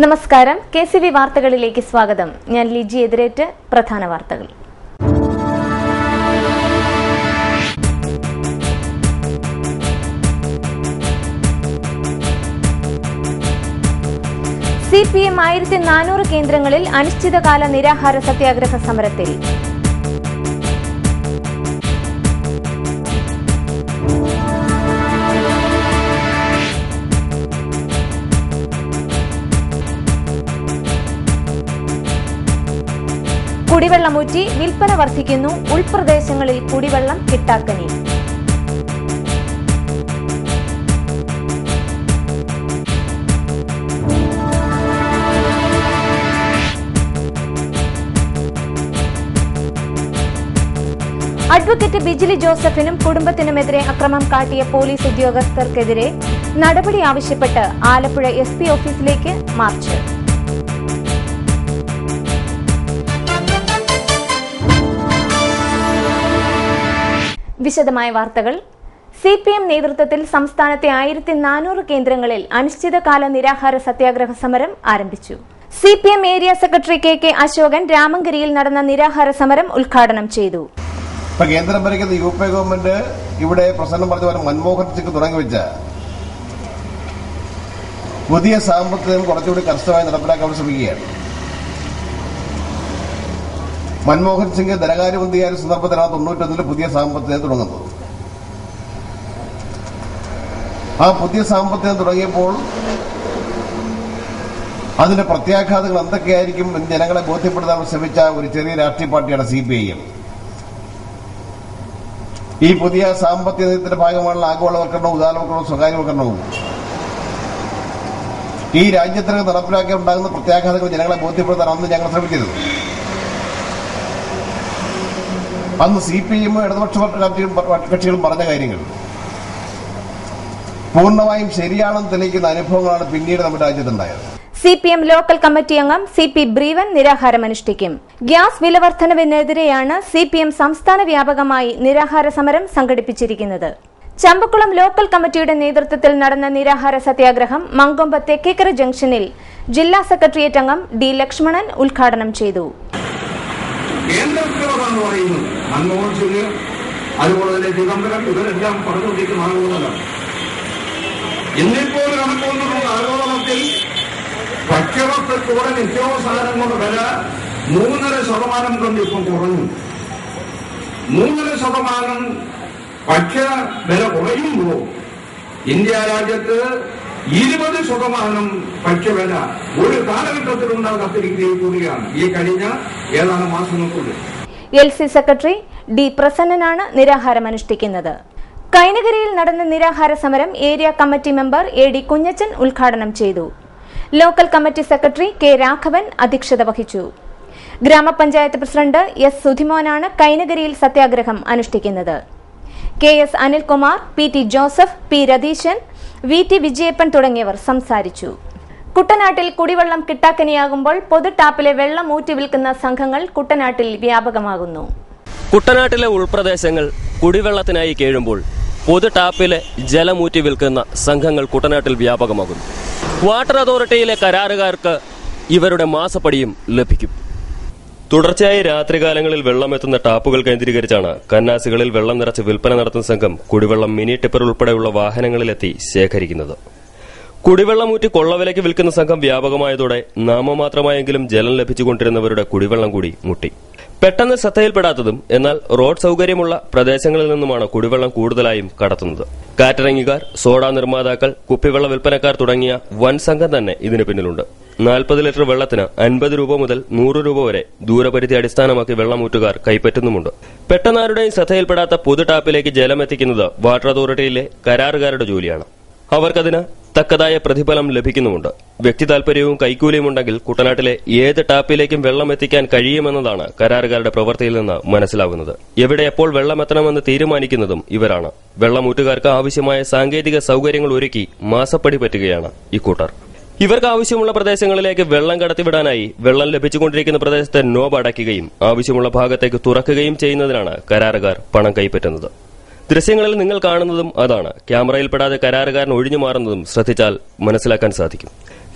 നമസ്കാരം. KCV വാർത്തകളിലേക്ക് സ്വാഗതം. ഞാൻ ലിജി എതിരേറ്റ്. പ്രധാന വാർത്തകൾ. CPM 1400 കേന്ദ്രങ്ങളിൽ അനിശ്ചിതകാല നിരാഹാര സത്യാഗ്രഹ സമരത്തിൽ. കുടിവെള്ളമൂറ്റി വിൽപ്പന വർദ്ധിക്കുന്നു. ഉൾപ്രദേശങ്ങളിൽ കുടിവെള്ളം കിട്ടാക്കനി. അഡ്വക്കേറ്റ് ബിജിലി ജോസഫിനും കുടുംബത്തിനുമെതിരെ അക്രമം കാട്ടിയ പോലീസ് ഉദ്യോഗസ്ഥർക്കെതിരെ നടപടി ആവശ്യപ്പെട്ട് ആലപ്പുഴ SP ഓഫീസിലേക്ക് മാർച്ച്. വിശദമായ വാർത്തകൾ. CPM നേതൃത്വത്തിൽ സംസ്ഥാനത്തെ 1400 കേന്ദ്രങ്ങളിൽ അനിശ്ചിതകാല നിരാഹാര സത്യാഗ്രഹ സമരം ആരംഭിച്ചു. CPM area secretary KK Ashokan രാമങ്കരിയിൽ നടന്ന നിരാഹാര സമരം ഉദ്ഘാടനം ചെയ്തു. കേന്ദ്രം ഭരിക്കുന്ന UP ഗവൺമെന്റ് ഇവിടെ പ്രസംഗം പറഞ്ഞ പോലെ മൻമോഹൻ സിംഗ് തുടങ്ങിവെച്ച പുതിയ സാമ്പത്തികം കുറച്ചുകൂടി കർശനമായി നടപ്പിലാക്കാൻ ശ്രമിക്കുകയാണ്. മൻമോഹൻ സിംഗ് ധനകാര്യമന്ത്രിയായ സന്ദർഭത്തിലാണ് 91 പുതിയ സാമ്പത്തികം തുടങ്ങുന്നത്. ആ പുതിയ സാമ്പത്തികം തുടങ്ങിയപ്പോൾ അതിന്റെ പ്രത്യാഘാതങ്ങൾ എന്തൊക്കെയായിരിക്കും എന്ന് ജനങ്ങളെ ബോധ്യപ്പെടുത്താൻ ശ്രമിച്ച ഒരു ചെറിയ രാഷ്ട്രീയ പാർട്ടിയാണ് CPIM. ഈ പുതിയ സാമ്പത്തിക നയത്തിന്റെ ഭാഗമായുള്ള ആഗോളവൽക്കരണവും ഉദാരവൽക്കരണവും സ്വകാര്യവൽക്കരണവും ഈ രാജ്യത്തിന് നടപ്പിലാക്കി ഉണ്ടാകുന്ന പ്രത്യാഘാതങ്ങൾ ജനങ്ങളെ ബോധ്യപ്പെടുത്താൻ അന്ന് ഞങ്ങൾ ശ്രമിക്കരുത്. അന്ന് CPIM ഇടതുപക്ഷ കക്ഷികളും പറഞ്ഞ കാര്യങ്ങൾ പൂർണ്ണമായും ശരിയാണെന്ന് തെളിയിക്കുന്ന അനുഭവങ്ങളാണ് പിന്നീട് നമ്മുടെ രാജ്യത്തുണ്ടായത്. CPM ലോക്കൽ കമ്മിറ്റി അംഗം CP ബ്രീവൻ നിരാഹാരമനുഷ്ഠിക്കും. ഗ്യാസ് വിലവർദ്ധനവിനെതിരെയാണ് CPM സംസ്ഥാന വ്യാപകമായി നിരാഹാര സമരം സംഘടിപ്പിച്ചിരിക്കുന്നത്. ചമ്പക്കുളം ലോക്കൽ കമ്മിറ്റിയുടെ നേതൃത്വത്തിൽ നടന്ന നിരാഹാര സത്യാഗ്രഹം മങ്കൊമ്പ് തെക്കേക്കര ജംഗ്ഷനിൽ ജില്ലാ സെക്രട്ടേറിയറ്റ് അംഗം D ലക്ഷ്മണൻ ഉദ്ഘാടനം ചെയ്തു. മൻമോഹൻ സിംഗ് അതുപോലെ തന്നെ ചിദംബരം ഇവരെല്ലാം പറഞ്ഞുകൊണ്ടിരിക്കുന്ന ആളുകളല്ല. ഇന്നിപ്പോൾ കണക്കുകൊണ്ടുള്ള ആഗോളത്തിൽ ഭക്ഷ്യവസ്തുക്കളുടെ നിത്യാവസാനങ്ങളുടെ വില 3.5% കൊണ്ട് ഇപ്പം കുറഞ്ഞു. 3.5% ഭക്ഷ്യ വില കുറയുമ്പോൾ ഇന്ത്യ രാജ്യത്ത് 20% ഭക്ഷ്യവില ഒരു കാലഘട്ടത്തിലുണ്ടാകാത്ത രീതിയിൽ കൂടിയാണ് ഈ കഴിഞ്ഞ ഏതാനും മാസങ്ങൾക്കുള്ളിൽ. LC സെക്രട്ടറി D പ്രസന്നനാണ് നിരാഹാരമനുഷ്ഠിക്കുന്നത്. കൈനകരിയിൽ നടന്ന നിരാഹാര സമരം area committee member AD Kunjachan ഉദ്ഘാടനം ചെയ്തു. Local committee secretary K Raghavan അധ്യക്ഷത വഹിച്ചു. ഗ്രാമപഞ്ചായത്ത് പ്രസിഡന്റ് S സുധിമോനാണ് കൈനകരിയിൽ സത്യാഗ്രഹം അനുഷ്ഠിക്കുന്നത്. KS Anilkumar, PT Joseph, P Ratheesan, VT Vijayappan തുടങ്ങിയവർ സംസാരിച്ചു. കുട്ടനാട്ടിൽ കുടിവെള്ളം കിട്ടാക്കനിയാകുമ്പോൾ പൊതു ടാപ്പിലെ വെള്ളം ഊറ്റി വിൽക്കുന്ന സംഘങ്ങൾ കുട്ടനാട്ടിൽ വ്യാപകമാകുന്നു. കുട്ടനാട്ടിലെ ഉൾപ്രദേശങ്ങൾ കുടിവെള്ളത്തിനായി കേഴുമ്പോൾ പൊതു ടാപ്പിലെ ജലമൂറ്റി വിൽക്കുന്ന സംഘങ്ങൾ കുട്ടനാട്ടിൽ വ്യാപകമാകുന്നു. വാട്ടർ അതോറിറ്റിയിലെ കരാറുകാർക്ക് ഇവരുടെ മാസപ്പടിയും ലഭിക്കും. തുടർച്ചയായി രാത്രികാലങ്ങളിൽ വെള്ളമെത്തുന്ന ടാപ്പുകൾ കേന്ദ്രീകരിച്ചാണ് കന്നാസുകളിൽ വെള്ളം നിറച്ച് വിൽപ്പന നടത്തുന്ന സംഘം കുടിവെള്ളം മിനി ടിപ്പർ ഉൾപ്പെടെയുള്ള വാഹനങ്ങളിലെത്തി ശേഖരിക്കുന്നത്. കുടിവെള്ളമൂറ്റി കൊള്ളവിലയ്ക്ക് വിൽക്കുന്ന സംഘം വ്യാപകമായതോടെ നാമമാത്രമായെങ്കിലും ജലം ലഭിച്ചുകൊണ്ടിരുന്നവരുടെ കുടിവെള്ളം കൂടി മുട്ടി. പെട്ടെന്ന് ശ്രദ്ധയിൽപ്പെടാത്തതും എന്നാൽ റോഡ് സൌകര്യമുള്ള പ്രദേശങ്ങളിൽ നിന്നുമാണ് കുടിവെള്ളം കൂടുതലായും കടത്തുന്നത്. കാറ്ററിംഗുകാർ, സോഡ നിർമ്മാതാക്കൾ, കുപ്പിവെള്ള വിൽപ്പനക്കാർ തുടങ്ങിയ വൻ സംഘം തന്നെ ഇതിന് പിന്നിലുണ്ട്. 40 ലിറ്റർ വെള്ളത്തിന് 50 രൂപ മുതൽ 100 രൂപ വരെ ദൂരപരിധി അടിസ്ഥാനമാക്കി വെള്ളമൂറ്റുകാർ കൈപ്പറ്റുന്നുമുണ്ട്. പെട്ടെന്നാരുടെയും ശ്രദ്ധയിൽപ്പെടാത്ത പൊതു ടാപ്പിലേക്ക് ജലമെത്തിക്കുന്നത് വാട്ടർ അതോറിറ്റിയിലെ കരാറുകാരുടെ ജോലിയാണ്. അവർക്കതിന് തക്കതായ പ്രതിഫലം ലഭിക്കുന്നുമുണ്ട്. വ്യക്തി താൽപര്യവും കൈക്കൂലിയും ഉണ്ടെങ്കിൽ കുട്ടനാട്ടിലെ ഏത് ടാപ്പിലേക്കും വെള്ളം എത്തിക്കാൻ കഴിയുമെന്നതാണ് കരാറുകാരുടെ പ്രവൃത്തിയിൽ നിന്ന് മനസ്സിലാകുന്നത്. എവിടെ എപ്പോൾ വെള്ളം എത്തണമെന്ന് തീരുമാനിക്കുന്നതും ഇവരാണ്. വെള്ളമൂറ്റുകാർക്ക് ആവശ്യമായ സാങ്കേതിക സൌകര്യങ്ങൾ ഒരുക്കി മാസപ്പടി പറ്റുകയാണ് ഇക്കൂട്ടർ. ഇവർക്ക് ആവശ്യമുള്ള പ്രദേശങ്ങളിലേക്ക് വെള്ളം കടത്തിവിടാനായി വെള്ളം ലഭിച്ചുകൊണ്ടിരിക്കുന്ന പ്രദേശത്തെ നോബ് അടയ്ക്കുകയും ആവശ്യമുള്ള ഭാഗത്തേക്ക് തുറക്കുകയും ചെയ്യുന്നതിനാണ് കരാറുകാർ പണം കൈപ്പറ്റുന്നത്. ദൃശ്യങ്ങളിൽ നിങ്ങൾ കാണുന്നതും അതാണ്. ക്യാമറയിൽപ്പെടാതെ കരാറുകാരൻ ഒഴിഞ്ഞു മാറുന്നതും ശ്രദ്ധിച്ചാൽ മനസ്സിലാക്കാൻ സാധിക്കും.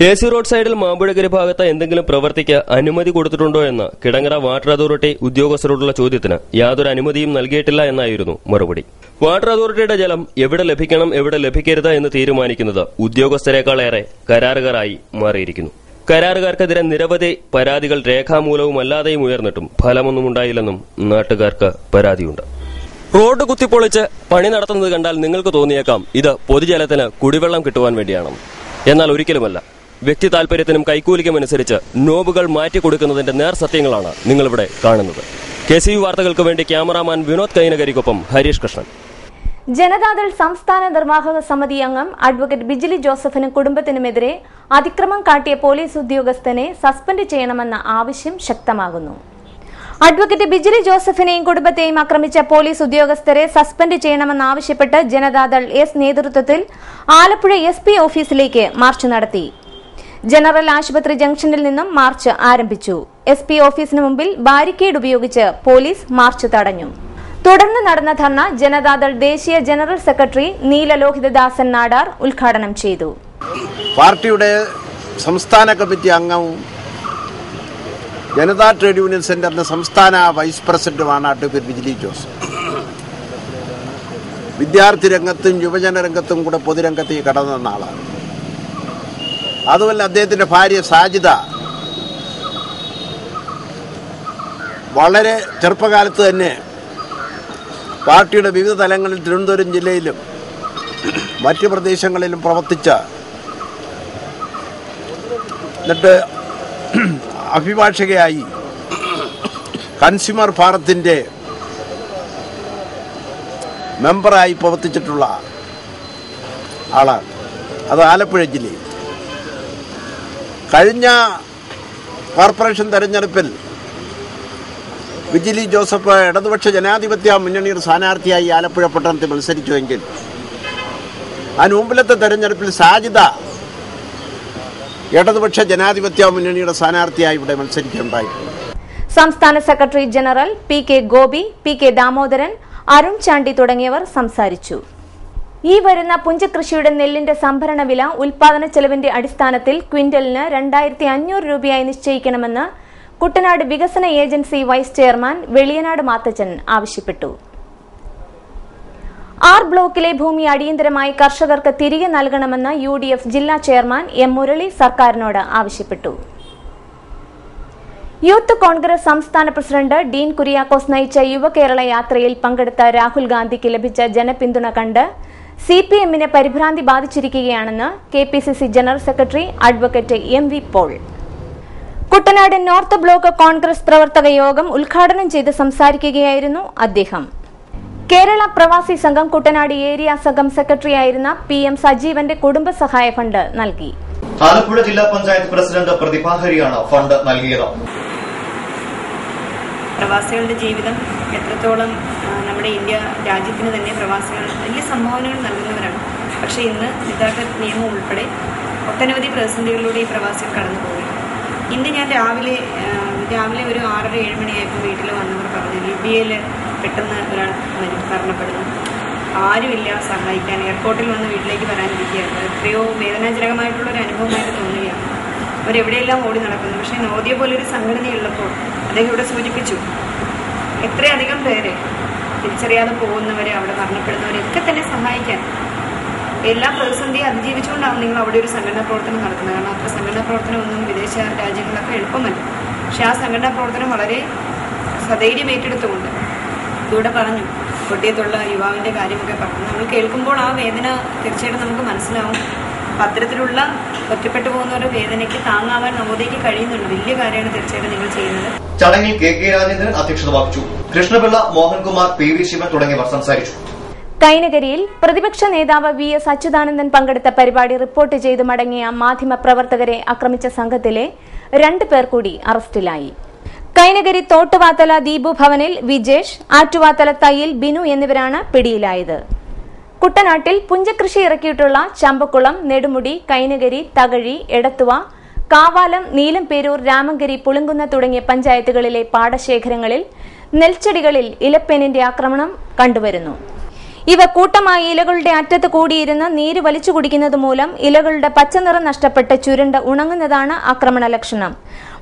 AC റോഡ് സൈഡിൽ മാമ്പുഴക്കരി ഭാഗത്ത് എന്തെങ്കിലും പ്രവർത്തിക്ക് അനുമതി കൊടുത്തിട്ടുണ്ടോ എന്ന കിടങ്ങറ വാട്ടർ അതോറിറ്റി ഉദ്യോഗസ്ഥരോടുള്ള ചോദ്യത്തിന് യാതൊരു അനുമതിയും നൽകിയിട്ടില്ല എന്നായിരുന്നു മറുപടി. വാട്ടർ അതോറിറ്റിയുടെ ജലം എവിടെ ലഭിക്കണം എവിടെ ലഭിക്കരുത് എന്ന് തീരുമാനിക്കുന്നത് ഉദ്യോഗസ്ഥരെക്കാളേറെ കരാറുകാരായി മാറിയിരിക്കുന്നു. കരാറുകാർക്കെതിരെ നിരവധി പരാതികൾ രേഖാമൂലവുമല്ലാതെയും ഉയർന്നിട്ടും ഫലമൊന്നും ഉണ്ടായില്ലെന്നും നാട്ടുകാർക്ക് പരാതിയുണ്ട്. റോഡ് കുത്തിപ്പൊളിച്ച് പണി നടത്തുന്നത് കണ്ടാൽ നിങ്ങൾക്ക് തോന്നിയേക്കാം ഇത് പൊതുജലത്തിന് കുടിവെള്ളം കിട്ടുവാൻ വേണ്ടിയാണെന്ന്. എന്നാൽ ഒരിക്കലുമല്ല. വ്യക്തി താൽപര്യത്തിനും കൈക്കൂലിക്കുമനുസരിച്ച് നോബുകൾ മാറ്റിക്കൊടുക്കുന്നതിന്റെ നേർസത്യങ്ങളാണ് നിങ്ങളിവിടെ കാണുന്നത്. KCV വാർത്തകൾക്ക് വേണ്ടി ക്യാമറാമാൻ വിനോദ് കൈനകരിക്കൊപ്പം ഹരീഷ് കൃഷ്ണൻ. ജനതാദൾ സംസ്ഥാന നിർവാഹക സമിതി അംഗം അഡ്വക്കേറ്റ് ബിജിലി ജോസഫിനും കുടുംബത്തിനുമെതിരെ അതിക്രമം കാട്ടിയ പോലീസ് ഉദ്യോഗസ്ഥനെ സസ്പെൻഡ് ചെയ്യണമെന്ന ആവശ്യം ശക്തമാകുന്നു. അഡ്വക്കേറ്റ് ബിജിലി ജോസഫിനെയും കുടുംബത്തെയും ആക്രമിച്ച പോലീസ് ഉദ്യോഗസ്ഥരെ സസ്പെൻഡ് ചെയ്യണമെന്നാവശ്യപ്പെട്ട് ജനതാദൾ നേതൃത്വത്തിൽ ആലപ്പുഴ SP ഓഫീസിലേക്ക് മാർച്ച് നടത്തി. ജനറൽ ആശുപത്രി ജംഗ്ഷനിൽ നിന്നും മാർച്ച് ആരംഭിച്ചു. SP ഓഫീസിന് മുമ്പിൽ ബാരിക്കേഡ് ഉപയോഗിച്ച് പോലീസ് മാർച്ച് തടഞ്ഞു. തുടർന്ന് നടന്ന ധർണ ജനതാദൾ ദേശീയ ജനറൽ സെക്രട്ടറി നീലലോഹിതദാസൻ നാടാർ ഉദ്ഘാടനം ചെയ്തു. പാർട്ടിയുടെ സംസ്ഥാന കമ്മിറ്റി അംഗവും ജനതാ ട്രേഡ് യൂണിയൻ സെന്ററിന്റെ സംസ്ഥാന വൈസ് പ്രസിഡന്റുമാണ് അഡ്വക്കേറ്റ് ബിജിലി ജോസഫ്. വിദ്യാർത്ഥി രംഗത്തും യുവജന രംഗത്തും കൂടെ പൊതുരംഗത്തേക്ക് കടന്ന ആളാണ്. അതുമല്ല, അദ്ദേഹത്തിന്റെ ഭാര്യ സാജിദ വളരെ ചെറുപ്പകാലത്ത് തന്നെ പാർട്ടിയുടെ വിവിധ തലങ്ങളിൽ തിരുവനന്തപുരം ജില്ലയിലും മറ്റ് പ്രദേശങ്ങളിലും പ്രവർത്തിച്ച, എന്നിട്ട് അഭിഭാഷകയായി കൺസ്യൂമർ ഫോറത്തിന്റെ മെമ്പറായി പ്രവർത്തിച്ചിട്ടുള്ള ആളാണ്. അത് ആലപ്പുഴ ജില്ലയിൽ. കഴിഞ്ഞ കോർപ്പറേഷൻ തെരഞ്ഞെടുപ്പിൽ ബിജിലി ജോസഫ് ഇടതുപക്ഷ ജനാധിപത്യ മുന്നണിയുടെ സ്ഥാനാർത്ഥിയായി ആലപ്പുഴ പട്ടണത്തിൽ മത്സരിച്ചുവെങ്കിൽ അതിന് മുമ്പിലത്തെ തെരഞ്ഞെടുപ്പിൽ സാജിദ ഇടതുപക്ഷ ജനാധിപത്യ മുന്നണിയുടെ സ്ഥാനാർത്ഥിയായി ഇവിടെ മത്സരിക്കുകയുണ്ടായിട്ടുണ്ട്. സംസ്ഥാന secretary general PK Gopi, PK Damodaran, Arun Chandy തുടങ്ങിയവർ സംസാരിച്ചു. ഈ വരുന്ന പുഞ്ചകൃഷിയുടെ നെല്ലിന്റെ സംഭരണ വില ഉൽപാദന ചെലവിന്റെ അടിസ്ഥാനത്തിൽ ക്വിന്റലിന് 2500 രൂപയായി നിശ്ചയിക്കണമെന്ന് കുട്ടനാട് വികസന agency vice chairman Veliyanad Mathachan ആവശ്യപ്പെട്ടു. R ബ്ലോക്കിലെ ഭൂമി അടിയന്തരമായി കർഷകർക്ക് തിരികെ നൽകണമെന്ന് UDF ജില്ലാ ചെയർമാൻ M മുരളി സർക്കാരിനോട് ആവശ്യപ്പെട്ടു. യൂത്ത് കോൺഗ്രസ് സംസ്ഥാന പ്രസിഡന്റ് ഡീൻ കുര്യാക്കോസ് നയിച്ച യുവകേരള യാത്രയിൽ പങ്കെടുത്ത രാഹുൽ ഗാന്ധിക്ക് ലഭിച്ച ജനപിന്തുണ കണ്ട് CPM-നെ പരിഭ്രാന്തി ബാധിച്ചിരിക്കുകയാണെന്ന് KPCC general secretary advocate MV Paul. Kuttanad north block Congress പ്രവർത്തക യോഗം ഉദ്ഘാടനം ചെയ്ത് സംസാരിക്കുകയായിരുന്നു അദ്ദേഹം. കേരള പ്രവാസി സംഘം കുട്ടനാട് ഏരിയ സംഘം സെക്രട്ടറിയായിരുന്ന PM സജീവന്റെ കുടുംബസഹായ ഫണ്ട് നൽകി. ആലപ്പുഴ ജില്ലാ പഞ്ചായത്ത് പ്രസിഡന്റ് പ്രതിഭാഹരിയാണ് ഫണ്ട് നൽകിയത്. പ്രവാസികളുടെ ജീവിതം എത്രത്തോളം നമ്മുടെ ഇന്ത്യ രാജ്യത്തിന് തന്നെ പ്രവാസികൾ വലിയ സംഭാവനകൾ നൽകുന്നവരാണ്. പക്ഷേ ഇന്ന് യഥാർത്ഥ നിയമം ഉൾപ്പെടെ ഒട്ടനവധി പ്രതിസന്ധികളിലൂടെ ഈ പ്രവാസികൾ കടന്നുപോയി. ഇന്ന് ഞാൻ രാവിലെ ഒരു 6:30-7 മണിയായപ്പോൾ വീട്ടിൽ വന്നവർ പറഞ്ഞു, ലിബിയയിൽ പെട്ടെന്ന് ഒരാൾ മരണപ്പെടുന്നു, ആരുമില്ല സഹായിക്കാൻ. എയർപോർട്ടിൽ വന്ന് വീട്ടിലേക്ക് വരാനിരിക്കുകയാണ്. എത്രയോ വേദനാജനകമായിട്ടുള്ളൊരു അനുഭവമായിട്ട് തോന്നുകയാണ്. അവരെവിടെയെല്ലാം ഓടി നടക്കുന്നു. പക്ഷേ നോദിയ പോലൊരു സംഘടനയുള്ളപ്പോൾ അദ്ദേഹം ഇവിടെ സൂചിപ്പിച്ചു, എത്രയധികം പേരെ തിരിച്ചറിയാതെ പോകുന്നവരെ, അവിടെ മരണപ്പെടുന്നവരെയൊക്കെ തന്നെ സഹായിക്കാൻ എല്ലാ പ്രതിസന്ധിയും അതിജീവിച്ചുകൊണ്ടാണ് നിങ്ങൾ അവിടെ ഒരു സംഘടനാ പ്രവർത്തനം നടത്തുന്നത്. കാരണം അത്ര സംഘടനാ പ്രവർത്തനമൊന്നും വിദേശ രാജ്യങ്ങളിലൊക്കെ എളുപ്പമല്ല. പക്ഷെ ആ സംഘടനാ പ്രവർത്തനം വളരെ സധൈര്യം ഏറ്റെടുത്തുകൊണ്ട് ഇവിടെ പറഞ്ഞു, കൊട്ടിയത്തുള്ള യുവാവിൻ്റെ കാര്യമൊക്കെ പറഞ്ഞു. നമ്മൾ കേൾക്കുമ്പോൾ ആ വേദന തീർച്ചയായിട്ടും നമുക്ക് മനസ്സിലാവും. അത്തരത്തിലുള്ള ഒറ്റപ്പെട്ടു പോകുന്നവരുടെ വേദനയ്ക്ക് താങ്ങാവാൻ നവോദയയ്ക്ക് കഴിയുന്നുണ്ട്. വലിയ കാര്യമാണ് തീർച്ചയായിട്ടും നിങ്ങൾ ചെയ്യുന്നത്. ചടങ്ങിൽ KK രാജേന്ദ്രൻ അധ്യക്ഷത വഹിച്ചു. കൃഷ്ണപിള്ള, മോഹൻകുമാർ, PV ശിവൻ തുടങ്ങിയവർ സംസാരിച്ചു. കൈനകരിയിൽ പ്രതിപക്ഷ നേതാവ് VS അച്യുതാനന്ദൻ പങ്കെടുത്ത പരിപാടി റിപ്പോർട്ട് ചെയ്ത് മടങ്ങിയ മാധ്യമപ്രവർത്തകരെ ആക്രമിച്ച സംഘത്തിലെ 2 പേർ കൂടി അറസ്റ്റിലായി. കൈനകരി തോട്ടുവാത്തല ദീപു ഭവനിൽ വിജേഷ്, ആറ്റുവാത്തല തയ്യിൽ ബിനു എന്നിവരാണ് പിടിയിലായത്. കുട്ടനാട്ടിൽ പുഞ്ചകൃഷി ഇറക്കിയിട്ടുള്ള ചമ്പക്കുളം, നെടുമുടി, കൈനകരി, തകഴി, എടത്തുവ, കാവാലം, നീലംപേരൂർ, രാമങ്കരി, പുളിങ്കുന്ന തുടങ്ങിയ പഞ്ചായത്തുകളിലെ പാടശേഖരങ്ങളിൽ നെൽച്ചെടികളിൽ ഇലപ്പേനിന്റെ ആക്രമണം കണ്ടുവരുന്നു. ഇവ കൂട്ടമായി ഇലകളുടെ അറ്റത്ത് കൂടിയിരുന്ന് നീര് വലിച്ചു കുടിക്കുന്നത് മൂലം ഇലകളുടെ പച്ചനിറം നഷ്ടപ്പെട്ട് ചുരുണ്ട് ഉണങ്ങുന്നതാണ് ആക്രമണ ലക്ഷണം.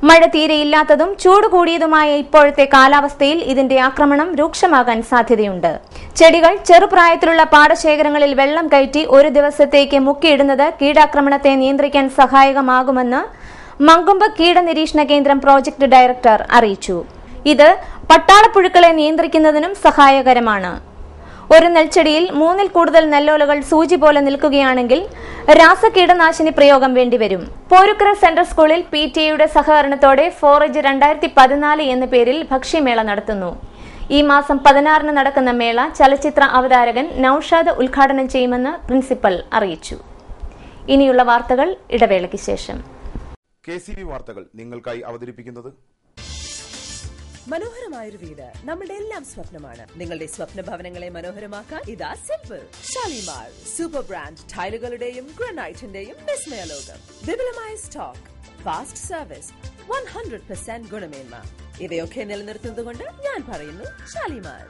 മഴ തീരെയില്ലാത്തതും ചൂട് കൂടിയതുമായ ഇപ്പോഴത്തെ കാലാവസ്ഥയിൽ ഇതിന്റെ ആക്രമണം രൂക്ഷമാകാൻ സാധ്യതയുണ്ട്. ചെടികൾ ചെറുപ്രായത്തിലുള്ള പാടശേഖരങ്ങളിൽ വെള്ളം കയറ്റി ഒരു ദിവസത്തേക്ക് മുക്കിയിടുന്നത് കീടാക്രമണത്തെ നിയന്ത്രിക്കാൻ സഹായകമാകുമെന്ന് മങ്കൊമ്പ് കീടനിരീക്ഷണ കേന്ദ്രം പ്രോജക്ട് ഡയറക്ടർ അറിയിച്ചു. ഇത് പട്ടാളപ്പുഴുക്കളെ നിയന്ത്രിക്കുന്നതിനും സഹായകരമാണ്. ഒരു നെൽച്ചെടിയിൽ 3-ൽ കൂടുതൽ നെല്ലോലകൾ സൂചി പോലെ നിൽക്കുകയാണെങ്കിൽ രാസകീടനാശിനി പ്രയോഗം വേണ്ടിവരും. പോരുക്കര സെൻട്രൽ സ്കൂളിൽ PTA സഹകരണത്തോടെ ഫോറേജ് 2014 എന്ന പേരിൽ ഭക്ഷ്യമേള നടത്തുന്നു. ഈ മാസം 16 നടക്കുന്ന മേള ചലച്ചിത്ര അവതാരകൻ നൌഷാദ് ഉദ്ഘാടനം ചെയ്യുമെന്ന് പ്രിൻസിപ്പൽ അറിയിച്ചു. ഇനിയുള്ള വാർത്തകൾ ഇടവേളയ്ക്ക് ശേഷം. KCV വാർത്തകൾ നിങ്ങൾക്കായി അവതരിപ്പിക്കുന്നത് മനോഹരമായൊരു വീട് നമ്മുടെ എല്ലാം സ്വപ്നമാണ്. നിങ്ങളുടെ സ്വപ്ന ഭവനങ്ങളെ മനോഹരമാക്കാൻ ഇതാ സിമ്പിൾ. ഷാലിമാർ സൂപ്പർ ബ്രാൻഡ് ടൈലുകളുടെയും ഗ്രാനൈറ്റിന്റെയും വിസ്മയ ലോകം. വിപുലമായ സ്റ്റോക്ക്, ഫാസ്റ്റ് സർവീസ്, 100% ഗുണമേന്മ ഇവയൊക്കെ നിലനിർത്തുന്നതുകൊണ്ട് ഞാൻ പറയുന്നു Shalimar.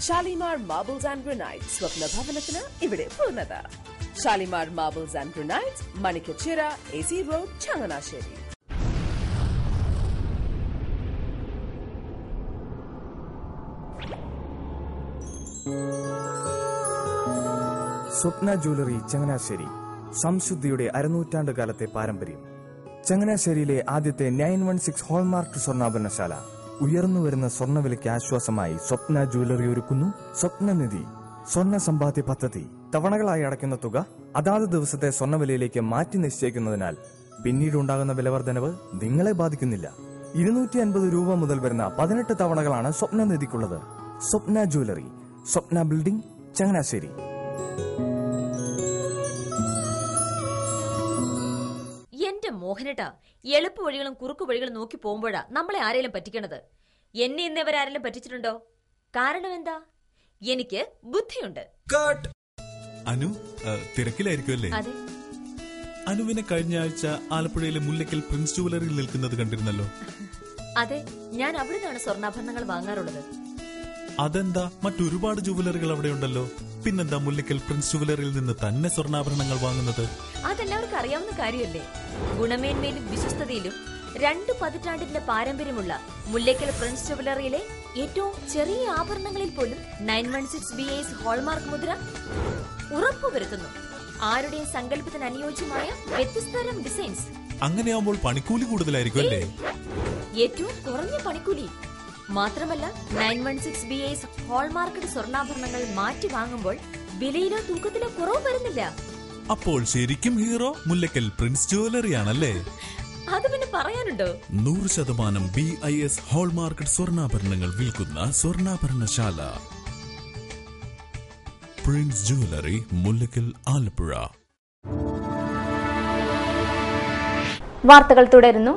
Shalimar marbles and granite, സ്വപ്ന ഭവനത്തിന് ഇവിടെ പൂർണ്ണത. Shalimar marbles and granite, Manikkachira, AC road, Changanassery. Swapna jewellery Changanassery, സംശുദ്ധിയുടെ അരനൂറ്റാണ്ട് കാലത്തെ പാരമ്പര്യം. ചങ്ങനാശ്ശേരിയിലെ ആദ്യത്തെ 916 ഹോൾമാർക്ക് സ്വർണ്ണാഭരണശാല. ഉയർന്നുവരുന്ന സ്വർണ്ണവിലയ്ക്ക് ആശ്വാസമായി സ്വപ്ന ജ്വല്ലറി ഒരുക്കുന്നു സ്വപ്നനിധി സ്വർണ്ണ സമ്പാദ്യ പദ്ധതി. തവണകളായി അടയ്ക്കുന്ന തുക അതാത് ദിവസത്തെ സ്വർണ്ണവിലയിലേക്ക് മാറ്റി നിശ്ചയിക്കുന്നതിനാൽ പിന്നീടുണ്ടാകുന്ന വിലവർദ്ധനവ് നിങ്ങളെ ബാധിക്കുന്നില്ല. 250 രൂപ മുതൽ വരുന്ന 18 തവണകളാണ് സ്വപ്നനിധിക്കുള്ളത്. സ്വപ്ന ജ്വല്ലറി, സ്വപ്ന ബിൽഡിംഗ്, ചങ്ങനാശ്ശേരി. എന്റെ മോഹനേട്ടാ, എളുപ്പ വഴികളും കുറുക്കു വഴികളും നോക്കി പോകുമ്പോഴാ നമ്മളെ ആരെങ്കിലും പറ്റിക്കണത്. എന്നെ ഇന്നവരാരെങ്കിലും പറ്റിച്ചിട്ടുണ്ടോ? കാരണം എന്താ? എനിക്ക് ബുദ്ധിയുണ്ട്. അനു തിരക്കിലായിരിക്കുമല്ലേ? അതെ. അനുവിനെ കഴിഞ്ഞ ആഴ്ച ആലപ്പുഴയിലെ മുല്ലക്കൽ പ്രിൻസ് ജുവലറിയിൽ നിൽക്കുന്നത് കണ്ടിരുന്നല്ലോ. അതെ, ഞാൻ അവിടെ നിന്നാണ് സ്വർണ്ണാഭരണങ്ങൾ വാങ്ങാറുള്ളത്. അതെന്താ, മറ്റൊരുപാട് ജുവലറികൾ അവിടെ ഉണ്ടല്ലോ. പിന്നെന്താ മുല്ലക്കൽ പ്രിൻസ് ജുവലറിയിൽ നിന്ന് തന്നെ സ്വർണ്ണാഭരണങ്ങൾ വാങ്ങുന്നത്? അതെല്ലാവർക്കും അറിയാവുന്ന കാര്യമല്ലേ. ഗുണമേന്മയിലും വിശ്വസ്തതയിലും 2 പതിറ്റാണ്ടിന്റെ പാരമ്പര്യമുള്ള മുല്ലക്കൽ പ്രിൻസ് ജുവലറിയിലെ ഏറ്റവും ചെറിയ ആഭരണങ്ങളിൽ പോലും 916 BIS ഹോൾമാർക്ക് മുദ്ര ഉറപ്പുവരുത്തുന്നു. ആരുടെയും സങ്കല്പത്തിന് അനുയോജ്യമായ വ്യത്യസ്തതരം ഡിസൈൻസ്. അങ്ങനെയാവുമ്പോൾ പണിക്കൂലി കൂടുതലായിരിക്കും അല്ലേ? ഏറ്റവും കുറഞ്ഞ പണിക്കൂലി മാത്രമല്ല, 916 BIS ഹോൾമാർക്കറ്റ് സ്വർണ്ണാഭരണങ്ങൾ മാറ്റി വാങ്ങുമ്പോൾ വിലയിലോ തൂക്കത്തിലോ കുറവ് വരുന്നില്ല. അപ്പോൾ ശരിക്കും ഹീറോ മുല്ലക്കൽ പ്രിൻസ് ജുവലറിയാണല്ലേ? അത് പിന്നെ പറയാനുണ്ടോ? 100% BIS ഹോൾമാർക്കറ്റ് സ്വർണ്ണാഭരണങ്ങൾ വിൽക്കുന്ന സ്വർണ്ണാഭരണശാല പ്രിൻസ് ജുവലറി, മുല്ലക്കൽ, ആലപ്പുഴ. വാർത്തകൾ തുടരുന്നു.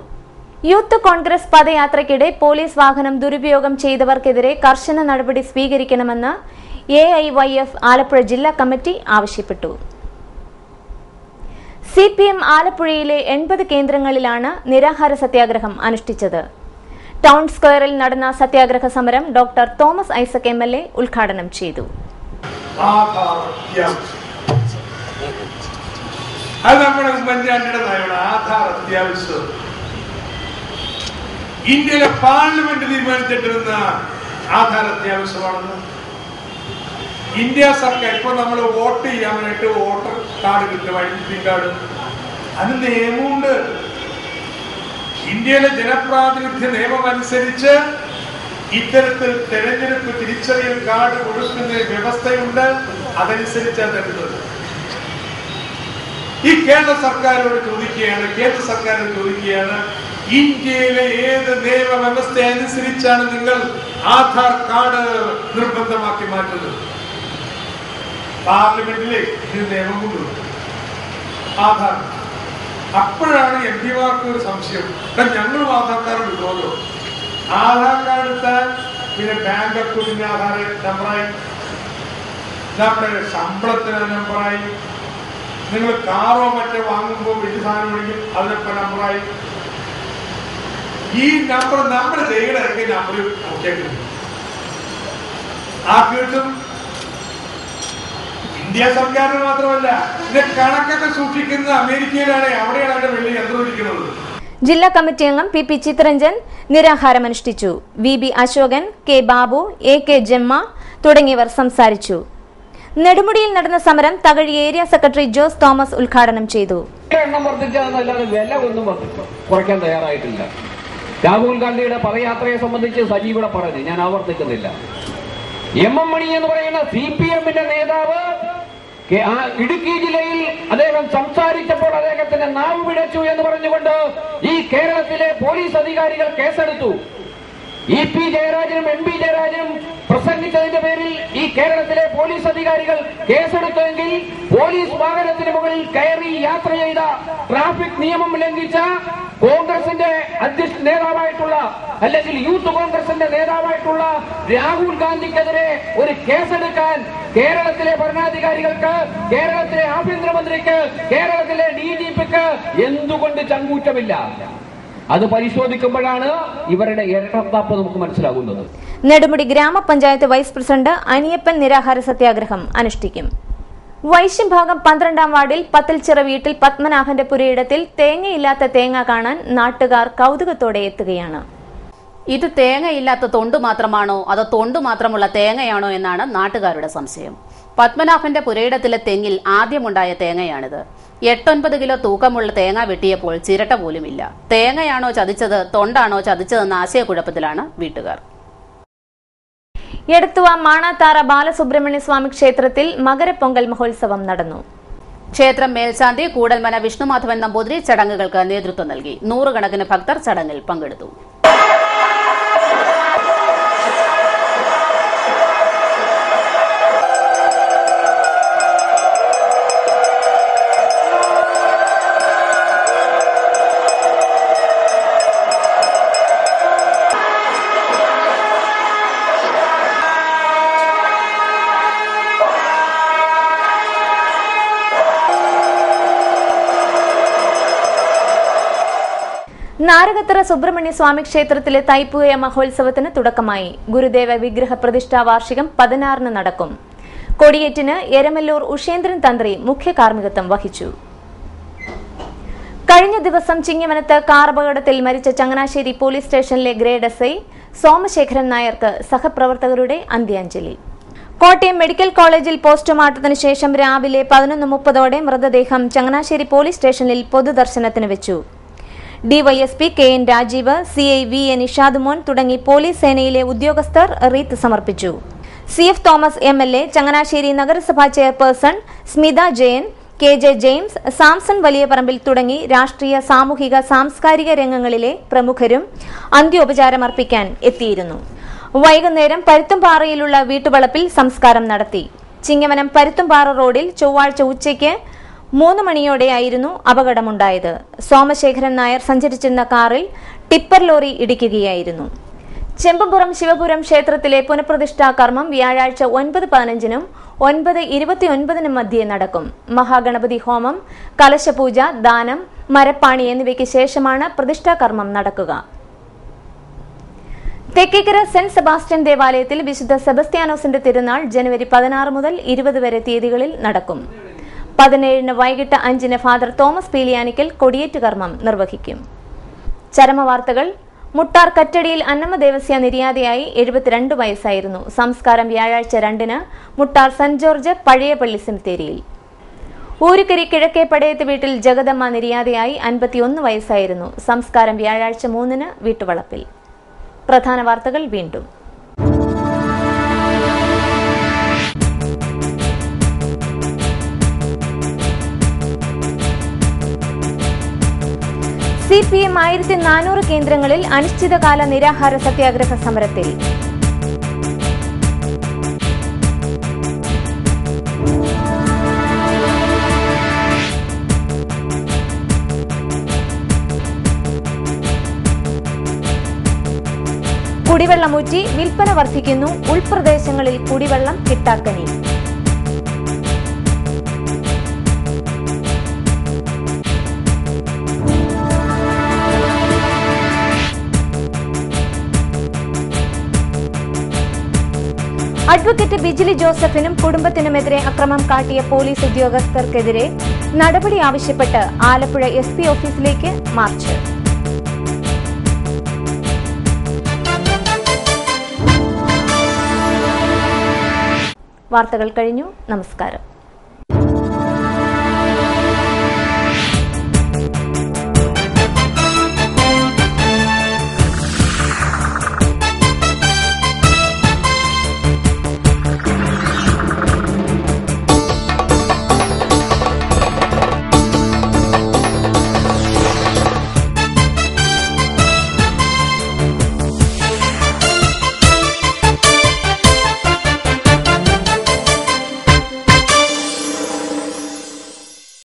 യൂത്ത് കോൺഗ്രസ് പദയാത്രയ്ക്കിടെ പോലീസ് വാഹനം ദുരുപയോഗം ചെയ്തവർക്കെതിരെ കർശന നടപടി സ്വീകരിക്കണമെന്ന് AIYF ആലപ്പുഴ ജില്ലാ കമ്മിറ്റി ആവശ്യപ്പെട്ടു. CPM ആലപ്പുഴയിലെ 80 കേന്ദ്രങ്ങളിലാണ് നിരാഹാര സത്യാഗ്രഹം അനുഷ്ഠിച്ചത്. ടൗൺ സ്ക്വയറിൽ നടന്ന സത്യാഗ്രഹ സമരം ഡോക്ടർ തോമസ് ഐസക് MLA ഉദ്ഘാടനം ചെയ്തു. ഇന്ത്യയിലെ പാർലമെന്റ് തീരുമാനിച്ചിട്ടിരുന്ന ആധാർ അത്യാവശ്യമാണെന്ന് ഇന്ത്യ സർക്കാർ. ഇപ്പൊ നമ്മൾ വോട്ട് ചെയ്യാനായിട്ട് വോട്ടർ കാർഡ് കിട്ടും, ഐഡന്റിറ്റി കാർഡ്, അതിന് നിയമമുണ്ട്. ഇന്ത്യയിലെ ജനപ്രാതിനിധ്യ നിയമം അനുസരിച്ച് ഇത്തരത്തിൽ തെരഞ്ഞെടുപ്പ് തിരിച്ചറിയൽ കാർഡ് കൊടുക്കുന്ന വ്യവസ്ഥയുണ്ട്. അതനുസരിച്ചാണ് തരുന്നത്. ഈ കേന്ദ്ര സർക്കാരോട് ചോദിക്കുകയാണ്, ഇന്ത്യയിലെ ഏത് നിയമവ്യവസ്ഥ അനുസരിച്ചാണ് നിങ്ങൾ ആധാർ കാർഡ് നിർബന്ധമാക്കി മാറ്റുന്നത്? പാർലമെന്റിലെ ഇത് നിയമം കൊണ്ടുവരും ആധാർ. അപ്പോഴാണ് MP-മാർക്ക് ഒരു സംശയം, ഞങ്ങളും ആധാർ കാർഡ് എടുക്കുമല്ലോ. ആധാർ കാർഡ് എടുത്താൽ പിന്നെ ബാങ്ക് അക്കൗണ്ടിന്റെ ആധാർ നമ്പറായി, നമ്മുടെ ശമ്പളത്തിന് നമ്പറായി, നിങ്ങൾ കാറോ മറ്റോ വാങ്ങുമ്പോൾ വലിയ സാധനം വേണമെങ്കിൽ അതിനൊക്കെ നമ്പറായി. ഈ നമ്പർ നമ്മൾ ചെയ്യണതൊക്കെ നമ്പർ നോക്കിയാൽ ആർക്കും ഇന്ത്യ സർക്കാരിന് മാത്രമല്ല, ഇത് കണക്കൊക്കെ സൂക്ഷിക്കുന്നത് അമേരിക്കയിലാണ്. അവിടെയാണ് അവരുടെ വെള്ളി യന്ത്രമിരിക്കുന്നത്. ജില്ലാ കമ്മിറ്റി അംഗം പി ചിത്രരഞ്ജൻ നിരാഹാരമനുഷ്ഠിച്ചു. VB Ashokan, K Babu, AK Jamma തുടങ്ങിയവർ സംസാരിച്ചു. നെടുമുടിയിൽ നടന്ന സമരം തകഴി ഏരിയ സെക്രട്ടറി ജോസ് തോമസ് ഉദ്ഘാടനം ചെയ്തു. എണ്ണം വർദ്ധിച്ചതെന്നല്ലാതെ വില ഒന്നും കുറയ്ക്കാൻ തയ്യാറായിട്ടില്ല. രാഹുൽ ഗാന്ധിയുടെ പദയാത്രയെ സംബന്ധിച്ച് സജീവയുടെ പറഞ്ഞു, ഞാൻ ആവർത്തിക്കുന്നില്ല. MM മണി എന്ന് പറയുന്ന CPM-ന്റെ നേതാവ് ഇടുക്കി ജില്ലയിൽ അദ്ദേഹം സംസാരിച്ചപ്പോൾ അദ്ദേഹത്തിന്റെ നാവ് പിഴച്ചു എന്ന് പറഞ്ഞുകൊണ്ട് ഈ കേരളത്തിലെ പോലീസ് അധികാരികൾ കേസെടുത്തു. EP ജയരാജനും MP ജയരാജനും പ്രസംഗിച്ചതിന്റെ പേരിൽ ഈ കേരളത്തിലെ പോലീസ് അധികാരികൾ കേസെടുത്തെങ്കിൽ പോലീസ് വാഹനത്തിന് മുകളിൽ കയറി യാത്ര ചെയ്ത, ട്രാഫിക് നിയമം ലംഘിച്ച കോൺഗ്രസിന്റെ നേതാവായിട്ടുള്ള അല്ലെങ്കിൽ യൂത്ത് കോൺഗ്രസിന്റെ നേതാവായിട്ടുള്ള രാഹുൽ ഗാന്ധിക്കെതിരെ ഒരു കേസെടുക്കാൻ കേരളത്തിലെ ഭരണാധികാരികൾക്ക്, കേരളത്തിലെ ആഭ്യന്തരമന്ത്രിക്ക്, കേരളത്തിലെ DGP-ക്ക് എന്തുകൊണ്ട് ചങ്കൂറ്റമില്ല? അത് പരിശോധിക്കുമ്പോഴാണ് ഇവരുടെ ഇരട്ടത്താപ്പ് നമുക്ക് മനസ്സിലാകുന്നത്. നെടുമുടി ഗ്രാമപഞ്ചായത്ത് വൈസ് പ്രസിഡന്റ് അനിയപ്പൻ നിരാഹാര സത്യാഗ്രഹം അനുഷ്ഠിക്കും. വൈശ്യഭാഗം 12-ാം വാർഡിൽ പത്തൽച്ചിറ വീട്ടിൽ പത്മനാഭന്റെ പുരയിടത്തിൽ തേങ്ങയില്ലാത്ത തേങ്ങ കാണാൻ നാട്ടുകാർ കൗതുകത്തോടെ എത്തുകയാണ്. ഇത് തേങ്ങയില്ലാത്ത തൊണ്ടു മാത്രമാണോ അതോ തൊണ്ടു മാത്രമുള്ള തേങ്ങയാണോ എന്നാണ് നാട്ടുകാരുടെ സംശയം. പത്മനാഭന്റെ പുരയിടത്തിലെ തെങ്ങിൽ ആദ്യമുണ്ടായ തേങ്ങയാണിത്. 8-9 കിലോ തൂക്കമുള്ള തേങ്ങ വെട്ടിയപ്പോൾ ചിരട്ട പോലുമില്ല. തേങ്ങയാണോ ചതിച്ചത്, തൊണ്ടാണോ ചതിച്ചതെന്ന ആശയക്കുഴപ്പത്തിലാണ് വീട്ടുകാർ. എടത്തുവ മാണാത്താറ ബാലസുബ്രഹ്മണ്യ സ്വാമി ക്ഷേത്രത്തിൽ മകരപ്പൊങ്കൽ മഹോത്സവം നടന്നു. ക്ഷേത്രം മേൽശാന്തി കൂടൽമന വിഷ്ണുമാധവൻ നമ്പൂതിരി ചടങ്ങുകൾക്ക് നേതൃത്വം നൽകി. 100 കണക്കിന് ഭക്തർ ചടങ്ങിൽ പങ്കെടുത്തു. നാരകത്തറ സുബ്രഹ്മണ്യ സ്വാമി ക്ഷേത്രത്തിലെ തൈപ്പൂയ മഹോത്സവത്തിന് തുടക്കമായി. ഗുരുദേവ വിഗ്രഹ പ്രതിഷ്ഠാ വാർഷികം 16-ന് നടക്കും. കൊടിയേറ്റിന് എരമല്ലൂർ ഉഷേന്ദ്രൻ തന്ത്രി മുഖ്യ കാർമ്മികത്വം വഹിച്ചു. കഴിഞ്ഞ ദിവസം ചിങ്ങവനത്ത് കാർ അപകടത്തിൽ മരിച്ച ചങ്ങനാശ്ശേരി പോലീസ് സ്റ്റേഷനിലെ ഗ്രേഡ് SI സോമശേഖരൻ നായർക്ക് സഹപ്രവർത്തകരുടെ അന്ത്യാഞ്ജലി. കോട്ടയം മെഡിക്കൽ കോളേജിൽ പോസ്റ്റ്മോർട്ടത്തിന് ശേഷം രാവിലെ 11:30ഓടെ മൃതദേഹം ചങ്ങനാശ്ശേരി പോലീസ് സ്റ്റേഷനിൽ പൊതുദർശനത്തിന് വെച്ചു. DYSP KN Rajeev, CI VN Nishad മോൻ തുടങ്ങി പോലീസ് സേനയിലെ ഉദ്യോഗസ്ഥർ റീത്ത് സമർപ്പിച്ചു. CF തോമസ് MLA, ചങ്ങനാശ്ശേരി നഗരസഭാ ചെയർപേഴ്സൺ സ്മിത ജയൻ, KJ ജെയിംസ്, സാംസൺ വലിയപറമ്പിൽ തുടങ്ങി രാഷ്ട്രീയ, സാമൂഹിക, സാംസ്കാരിക രംഗങ്ങളിലെ പ്രമുഖരും അന്ത്യോപചാരമർപ്പിക്കാൻ എത്തിയിരുന്നു. വൈകുന്നേരം പരുത്തുംപാറയിലുള്ള വീട്ടുവളപ്പിൽ സംസ്കാരം നടത്തി. ചിങ്ങവനം പരുത്തുംപാറ റോഡിൽ ചൊവ്വാഴ്ച ഉച്ചയ്ക്ക് 3 മണിയോടെയായിരുന്നു അപകടമുണ്ടായത്. സോമശേഖരൻ നായർ സഞ്ചരിച്ചിരുന്ന കാറിൽ ടിപ്പർ ലോറി ഇടിക്കുകയായിരുന്നു. ചെമ്പുപുറം ശിവപുരം ക്ഷേത്രത്തിലെ പുനഃപ്രതിഷ്ഠാ കർമ്മം വ്യാഴാഴ്ച 9:15-നും 9:29-നും മധ്യേ നടക്കും. മഹാഗണപതി ഹോമം, കലശപൂജ, ദാനം, മരപ്പാണി എന്നിവയ്ക്ക് ശേഷമാണ് പ്രതിഷ്ഠാകർമ്മം നടക്കുക. തെക്കേക്കര സെന്റ് സെബാസ്റ്റ്യൻ ദേവാലയത്തിൽ വിശുദ്ധ സെബസ്ത്യാനോസിന്റെ തിരുനാൾ ജനുവരി 16 മുതൽ 20 വരെ തീയതികളിൽ നടക്കും. 17-ന് വൈകിട്ട് 5-ന് ഫാദർ തോമസ് പീലിയാനിക്കൽ കൊടിയേറ്റ് കർമ്മം നിർവഹിക്കും. ചരമവാർത്തകൾ. മുട്ടാർ കറ്റടിയിൽ അന്നമ്മ ദേവസ്യ നിര്യാതയായി. 72 വയസ്സായിരുന്നു. സംസ്കാരം വ്യാഴാഴ്ച 2-ന് മുട്ടാർ സെന്റ് ജോർജ് പഴയ പള്ളി സെമിത്തേരിയിൽ. ഊരുക്കരി കിഴക്കേ പടയത്ത് വീട്ടിൽ ജഗദമ്മ നിര്യാതയായി. 51 വയസ്സായിരുന്നു. സംസ്കാരം വ്യാഴാഴ്ച 3-ന് വീട്ടുവളപ്പിൽ. പ്രധാന വാർത്തകൾ വീണ്ടും. CPM 1400 കേന്ദ്രങ്ങളിൽ അനിശ്ചിതകാല നിരാഹാര സത്യാഗ്രഹ സമരത്തിൽ. കുടിവെള്ളമൂറ്റി വിൽപ്പന വർദ്ധിക്കുന്നു. ഉൾപ്രദേശങ്ങളിൽ കുടിവെള്ളം കിട്ടാക്കനി. അഡ്വക്കേറ്റ് ബിജിലി ജോസഫിനും കുടുംബത്തിനുമെതിരെ അക്രമം കാട്ടിയ പോലീസ് ഉദ്യോഗസ്ഥർക്കെതിരെ നടപടി ആവശ്യപ്പെട്ട് ആലപ്പുഴ SP ഓഫീസിലേക്ക് മാർച്ച്. വാർത്തകൾ കഴിഞ്ഞു. നമസ്കാരം.